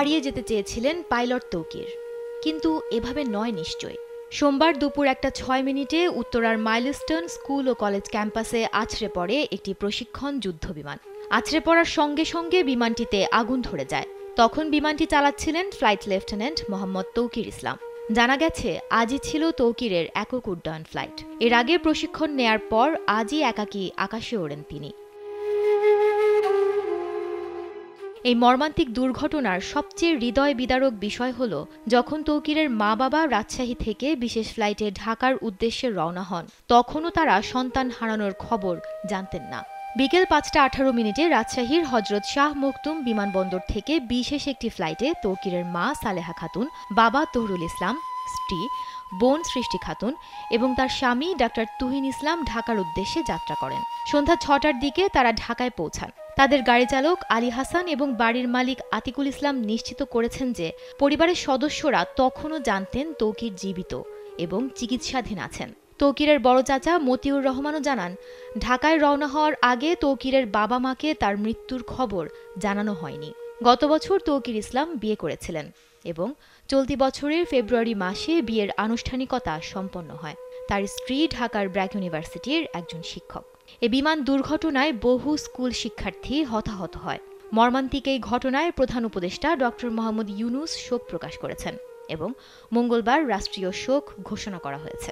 হারিয়ে যেতে চেয়েছিলেন পাইলট তৌকির, কিন্তু এভাবে নয় নিশ্চয়। সোমবার দুপুর 1:06 উত্তরার মাইলস্টোন স্কুল ও কলেজ ক্যাম্পাসে আছড়ে পড়ে একটি প্রশিক্ষণ যুদ্ধবিমান। আছড়ে পড়ার সঙ্গে সঙ্গে বিমানটিতে আগুন ধরে যায়। তখন বিমানটি চালাচ্ছিলেন ফ্লাইট লেফটেন্যান্ট মোহাম্মদ তৌকির ইসলাম। জানা গেছে, আজই ছিল তৌকিরের একক উড্ডয়ন ফ্লাইট। এর আগে প্রশিক্ষণ নেয়ার পর আজই একাকী আকাশে ওড়েন তিনি। এই মর্মান্তিক দুর্ঘটনার সবচেয়ে হৃদয় বিদারক বিষয় হল, যখন তৌকিরের মা বাবা রাজশাহী থেকে বিশেষ ফ্লাইটে ঢাকার উদ্দেশ্যে রওনা হন, তখনও তারা সন্তান হারানোর খবর জানতেন না। বিকেল 5:18 রাজশাহীর হজরত শাহ মখদুম বিমানবন্দর থেকে বিশেষ একটি ফ্লাইটে তৌকিরের মা সালেহা খাতুন, বাবা তহরুল ইসলাম, স্ত্রী বোন সৃষ্টি খাতুন এবং তার স্বামী ডাক্তার তুহিন ইসলাম ঢাকার উদ্দেশ্যে যাত্রা করেন। সন্ধ্যা 6টার দিকে তারা ঢাকায় পৌঁছান। তাদের গাড়ি চালক আলী হাসান এবং বাড়ির মালিক আতিকুল ইসলাম নিশ্চিত করেছেন যে পরিবারের সদস্যরা তখনও জানতেন তৌকির জীবিত এবং চিকিৎসাধীন আছেন। তৌকিরের বড় চাচা মতিউর রহমানও জানান, ঢাকায় রওনা হওয়ার আগে তৌকিরের বাবা মাকে তার মৃত্যুর খবর জানানো হয়নি। গত বছর তৌকির ইসলাম বিয়ে করেছিলেন এবং চলতি বছরের ফেব্রুয়ারি মাসে বিয়ের আনুষ্ঠানিকতা সম্পন্ন হয়। তার স্ত্রী ঢাকার ব্র্যাক ইউনিভার্সিটির একজন শিক্ষক। এ বিমান দুর্ঘটনায় বহু স্কুল শিক্ষার্থী হতাহত হয়। মর্মান্তিক এই ঘটনায় প্রধান উপদেষ্টা ডক্টর মোহাম্মদ ইউনূস শোক প্রকাশ করেছেন এবং মঙ্গলবার রাষ্ট্রীয় শোক ঘোষণা করা হয়েছে।